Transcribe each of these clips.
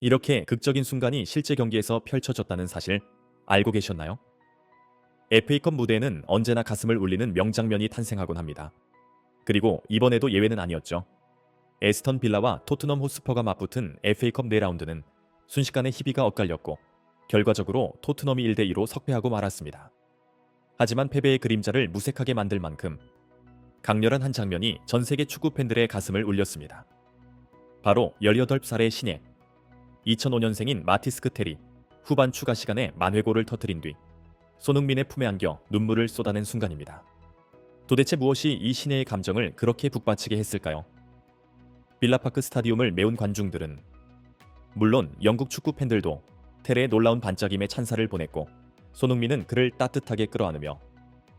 이렇게 극적인 순간이 실제 경기에서 펼쳐졌다는 사실 알고 계셨나요? FA컵 무대에는 언제나 가슴을 울리는 명장면이 탄생하곤 합니다. 그리고 이번에도 예외는 아니었죠. 에스턴 빌라와 토트넘 호스퍼가 맞붙은 FA컵 4라운드는 순식간에 희비가 엇갈렸고 결과적으로 토트넘이 1대2로 석패하고 말았습니다. 하지만 패배의 그림자를 무색하게 만들 만큼 강렬한 한 장면이 전 세계 축구 팬들의 가슴을 울렸습니다. 바로 18살의 신예, 2005년생인 마티스 크테리, 후반 추가 시간에 만회골을 터뜨린 뒤 손흥민의 품에 안겨 눈물을 쏟아낸 순간입니다. 도대체 무엇이 이 신예의 감정을 그렇게 북받치게 했을까요? 빌라파크 스타디움을 메운 관중들은 물론 영국 축구 팬들도 테레의 놀라운 반짝임에 찬사를 보냈고 손흥민은 그를 따뜻하게 끌어안으며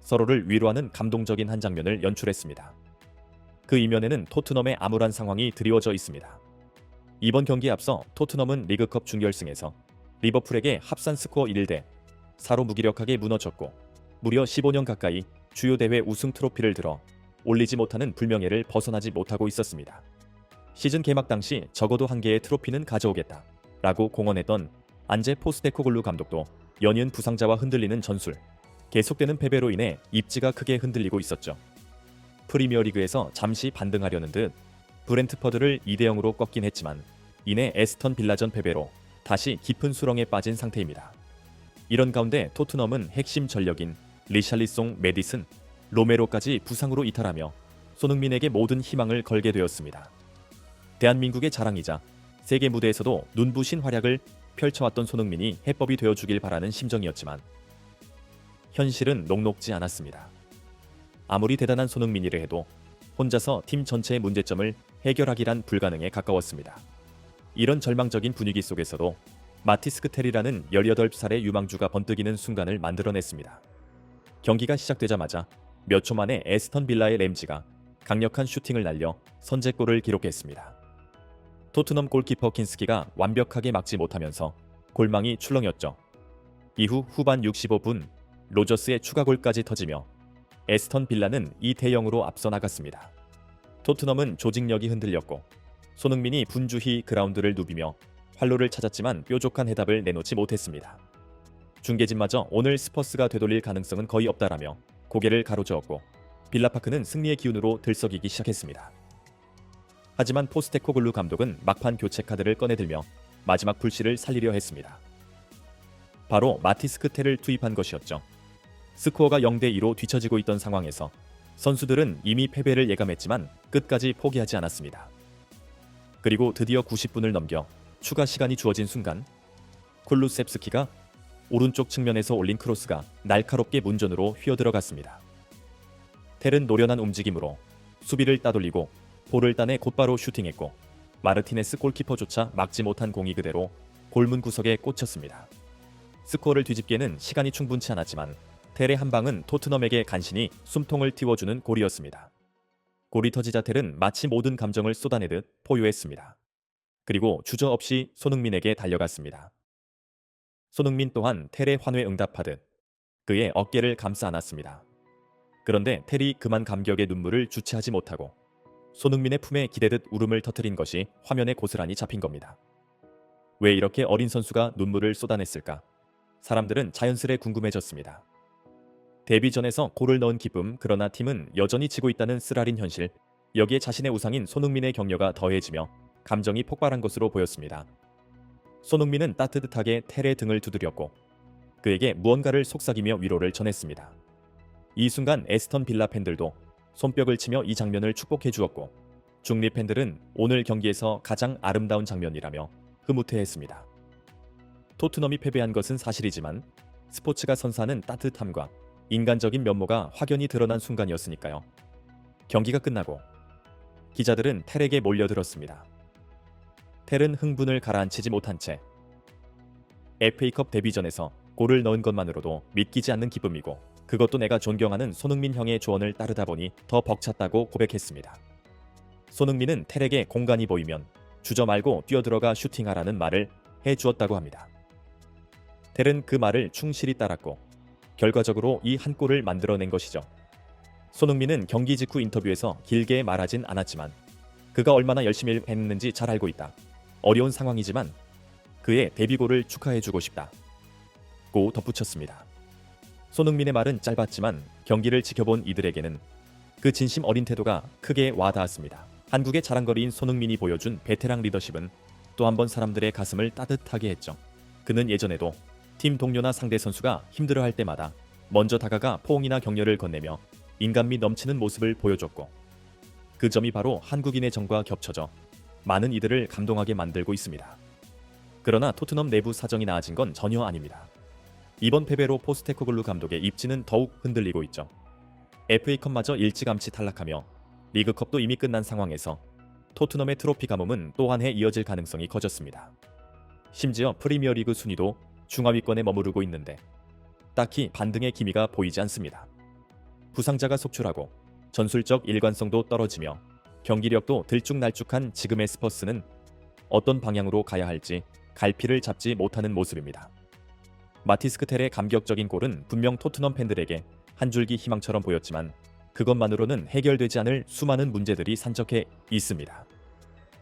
서로를 위로하는 감동적인 한 장면을 연출했습니다. 그 이면에는 토트넘의 암울한 상황이 드리워져 있습니다. 이번 경기에 앞서 토트넘은 리그컵 준결승에서 리버풀에게 합산 스코어 1대 4로 무기력하게 무너졌고 무려 15년 가까이 주요 대회 우승 트로피를 들어 올리지 못하는 불명예를 벗어나지 못하고 있었습니다. 시즌 개막 당시 적어도 한 개의 트로피는 가져오겠다 라고 공언했던 안제 포스테코글루 감독도 연이은 부상자와 흔들리는 전술, 계속되는 패배로 인해 입지가 크게 흔들리고 있었죠. 프리미어리그에서 잠시 반등하려는 듯 브렌트퍼드를 2대0으로 꺾긴 했지만 이내 에스턴 빌라전 패배로 다시 깊은 수렁에 빠진 상태입니다. 이런 가운데 토트넘은 핵심 전력인 리샬리송, 메디슨, 로메로까지 부상으로 이탈하며 손흥민에게 모든 희망을 걸게 되었습니다. 대한민국의 자랑이자 세계 무대에서도 눈부신 활약을 펼쳐왔던 손흥민이 해법이 되어주길 바라는 심정이었지만 현실은 녹록지 않았습니다. 아무리 대단한 손흥민이라 해도 혼자서 팀 전체의 문제점을 해결하기란 불가능에 가까웠습니다. 이런 절망적인 분위기 속에서도 마티스 크테리라는 18살의 유망주가 번뜩이는 순간을 만들어냈습니다. 경기가 시작되자마자 몇 초 만에 에스턴 빌라의 램지가 강력한 슈팅을 날려 선제골을 기록했습니다. 토트넘 골키퍼 킨스키가 완벽하게 막지 못하면서 골망이 출렁였죠. 이후 후반 65분 로저스의 추가골까지 터지며 에스턴 빌라는 2대0으로 앞서 나갔습니다. 토트넘은 조직력이 흔들렸고 손흥민이 분주히 그라운드를 누비며 활로를 찾았지만 뾰족한 해답을 내놓지 못했습니다. 중계진마저 오늘 스퍼스가 되돌릴 가능성은 거의 없다라며 고개를 가로저었고 빌라파크는 승리의 기운으로 들썩이기 시작했습니다. 하지만 포스테코글루 감독은 막판 교체 카드를 꺼내들며 마지막 불씨를 살리려 했습니다. 바로 마티스 크테를 투입한 것이었죠. 스코어가 0대2로 뒤처지고 있던 상황에서 선수들은 이미 패배를 예감했지만 끝까지 포기하지 않았습니다. 그리고 드디어 90분을 넘겨 추가 시간이 주어진 순간 쿨루셉스키가 오른쪽 측면에서 올린 크로스가 날카롭게 문전으로 휘어들어갔습니다. 텔은 노련한 움직임으로 수비를 따돌리고 볼을 따내 곧바로 슈팅했고 마르티네스 골키퍼조차 막지 못한 공이 그대로 골문 구석에 꽂혔습니다. 스코어를 뒤집기에는 시간이 충분치 않았지만 텔의 한 방은 토트넘에게 간신히 숨통을 틔워주는 골이었습니다. 골이 터지자 텔은 마치 모든 감정을 쏟아내듯 포효했습니다. 그리고 주저없이 손흥민에게 달려갔습니다. 손흥민 또한 텔의 환호에 응답하듯 그의 어깨를 감싸 안았습니다. 그런데 텔이 그만 감격의 눈물을 주체하지 못하고 손흥민의 품에 기대듯 울음을 터뜨린 것이 화면에 고스란히 잡힌 겁니다. 왜 이렇게 어린 선수가 눈물을 쏟아냈을까? 사람들은 자연스레 궁금해졌습니다. 데뷔전에서 골을 넣은 기쁨, 그러나 팀은 여전히 지고 있다는 쓰라린 현실, 여기에 자신의 우상인 손흥민의 격려가 더해지며 감정이 폭발한 것으로 보였습니다. 손흥민은 따뜻하게 텔의 등을 두드렸고 그에게 무언가를 속삭이며 위로를 전했습니다. 이 순간 에스턴 빌라 팬들도 손뼉을 치며 이 장면을 축복해 주었고 중립 팬들은 오늘 경기에서 가장 아름다운 장면이라며 흐뭇해했습니다. 토트넘이 패배한 것은 사실이지만 스포츠가 선사하는 따뜻함과 인간적인 면모가 확연히 드러난 순간이었으니까요. 경기가 끝나고 기자들은 텔에게 몰려들었습니다. 텔은 흥분을 가라앉히지 못한 채 FA컵 데뷔전에서 골을 넣은 것만으로도 믿기지 않는 기쁨이고 그것도 내가 존경하는 손흥민 형의 조언을 따르다 보니 더 벅찼다고 고백했습니다. 손흥민은 텔에게 공간이 보이면 주저 말고 뛰어들어가 슈팅하라는 말을 해주었다고 합니다. 텔은 그 말을 충실히 따랐고 결과적으로 이 한 골을 만들어낸 것이죠. 손흥민은 경기 직후 인터뷰에서 길게 말하진 않았지만 그가 얼마나 열심히 했는지 잘 알고 있다. 어려운 상황이지만 그의 데뷔골을 축하해주고 싶다. 고 덧붙였습니다. 손흥민의 말은 짧았지만 경기를 지켜본 이들에게는 그 진심 어린 태도가 크게 와닿았습니다. 한국의 자랑거리인 손흥민이 보여준 베테랑 리더십은 또 한 번 사람들의 가슴을 따뜻하게 했죠. 그는 예전에도 팀 동료나 상대 선수가 힘들어할 때마다 먼저 다가가 포옹이나 격려를 건네며 인간미 넘치는 모습을 보여줬고, 그 점이 바로 한국인의 정과 겹쳐져 많은 이들을 감동하게 만들고 있습니다. 그러나 토트넘 내부 사정이 나아진 건 전혀 아닙니다. 이번 패배로 포스테코글루 감독의 입지는 더욱 흔들리고 있죠. FA컵마저 일찌감치 탈락하며 리그컵도 이미 끝난 상황에서 토트넘의 트로피 가뭄은 또 한 해 이어질 가능성이 커졌습니다. 심지어 프리미어리그 순위도 중하위권에 머무르고 있는데 딱히 반등의 기미가 보이지 않습니다. 부상자가 속출하고 전술적 일관성도 떨어지며 경기력도 들쭉날쭉한 지금의 스퍼스는 어떤 방향으로 가야 할지 갈피를 잡지 못하는 모습입니다. 마티스크텔의 감격적인 골은 분명 토트넘 팬들에게 한 줄기 희망처럼 보였지만 그것만으로는 해결되지 않을 수많은 문제들이 산적해 있습니다.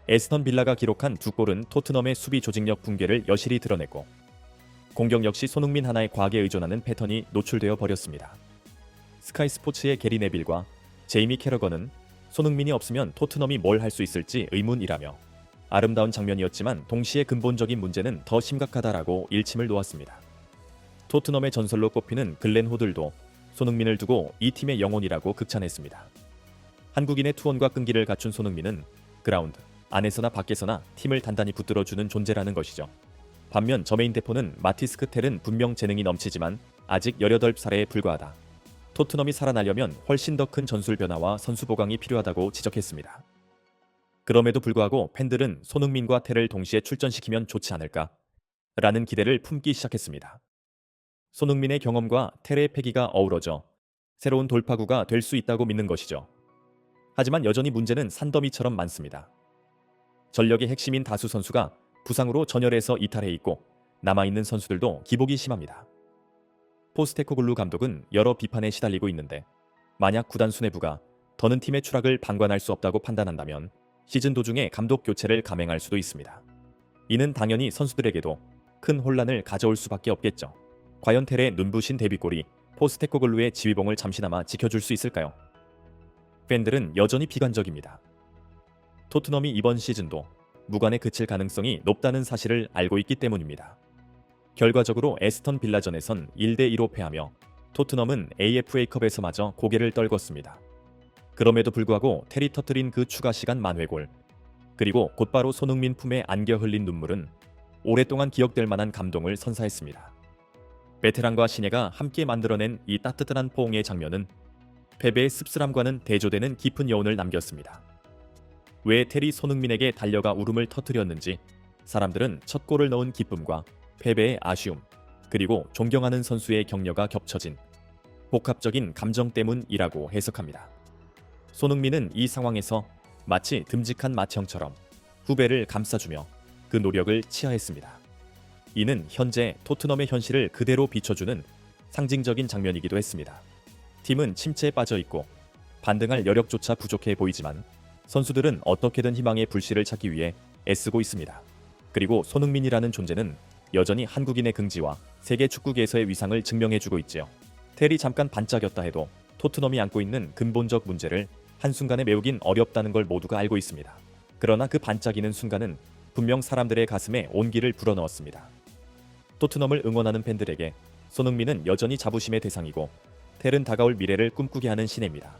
에스턴 빌라가 기록한 두 골은 토트넘의 수비 조직력 붕괴를 여실히 드러냈고, 공격 역시 손흥민 하나에 과하게 의존하는 패턴이 노출되어 버렸습니다. 스카이 스포츠의 게리 네빌과 제이미 캐러건은 손흥민이 없으면 토트넘이 뭘 할 수 있을지 의문이라며 아름다운 장면이었지만 동시에 근본적인 문제는 더 심각하다라고 일침을 놓았습니다. 토트넘의 전설로 꼽히는 글렌 호들도 손흥민을 두고 이 팀의 영혼이라고 극찬했습니다. 한국인의 투혼과 끈기를 갖춘 손흥민은 그라운드 안에서나 밖에서나 팀을 단단히 붙들어주는 존재라는 것이죠. 반면 저메인 대포는 마티스크텔은 분명 재능이 넘치지만 아직 18살에 불과하다. 토트넘이 살아나려면 훨씬 더 큰 전술 변화와 선수 보강이 필요하다고 지적했습니다. 그럼에도 불구하고 팬들은 손흥민과 텔을 동시에 출전시키면 좋지 않을까? 라는 기대를 품기 시작했습니다. 손흥민의 경험과 텔의 패기가 어우러져 새로운 돌파구가 될 수 있다고 믿는 것이죠. 하지만 여전히 문제는 산더미처럼 많습니다. 전력의 핵심인 다수 선수가 부상으로 전열에서 이탈해 있고 남아있는 선수들도 기복이 심합니다. 포스테코글루 감독은 여러 비판에 시달리고 있는데, 만약 구단 수뇌부가 더는 팀의 추락을 방관할 수 없다고 판단한다면 시즌 도중에 감독 교체를 감행할 수도 있습니다. 이는 당연히 선수들에게도 큰 혼란을 가져올 수밖에 없겠죠. 과연 텔의 눈부신 데뷔골이 포스테코글루의 지휘봉을 잠시나마 지켜줄 수 있을까요? 팬들은 여전히 비관적입니다. 토트넘이 이번 시즌도 무관에 그칠 가능성이 높다는 사실을 알고 있기 때문입니다. 결과적으로 에스턴 빌라전에선 1대2로 패하며 토트넘은 AFA컵에서마저 고개를 떨궜습니다. 그럼에도 불구하고 텔이 터뜨린 그 추가 시간 만회골, 그리고 곧바로 손흥민 품에 안겨 흘린 눈물은 오랫동안 기억될 만한 감동을 선사했습니다. 베테랑과 신예가 함께 만들어낸 이 따뜻한 포옹의 장면은 패배의 씁쓸함과는 대조되는 깊은 여운을 남겼습니다. 왜 텔이 손흥민에게 달려가 울음을 터뜨렸는지 사람들은 첫 골을 넣은 기쁨과 패배의 아쉬움, 그리고 존경하는 선수의 격려가 겹쳐진 복합적인 감정 때문이라고 해석합니다. 손흥민은 이 상황에서 마치 듬직한 맏형처럼 후배를 감싸주며 그 노력을 치하했습니다. 이는 현재 토트넘의 현실을 그대로 비춰주는 상징적인 장면이기도 했습니다. 팀은 침체에 빠져 있고 반등할 여력조차 부족해 보이지만 선수들은 어떻게든 희망의 불씨를 찾기 위해 애쓰고 있습니다. 그리고 손흥민이라는 존재는 여전히 한국인의 긍지와 세계 축구계에서의 위상을 증명해주고 있지요. 텔이 잠깐 반짝였다 해도 토트넘이 안고 있는 근본적 문제를 한순간에 메우긴 어렵다는 걸 모두가 알고 있습니다. 그러나 그 반짝이는 순간은 분명 사람들의 가슴에 온기를 불어넣었습니다. 토트넘을 응원하는 팬들에게 손흥민은 여전히 자부심의 대상이고 텔은 다가올 미래를 꿈꾸게 하는 신예입니다.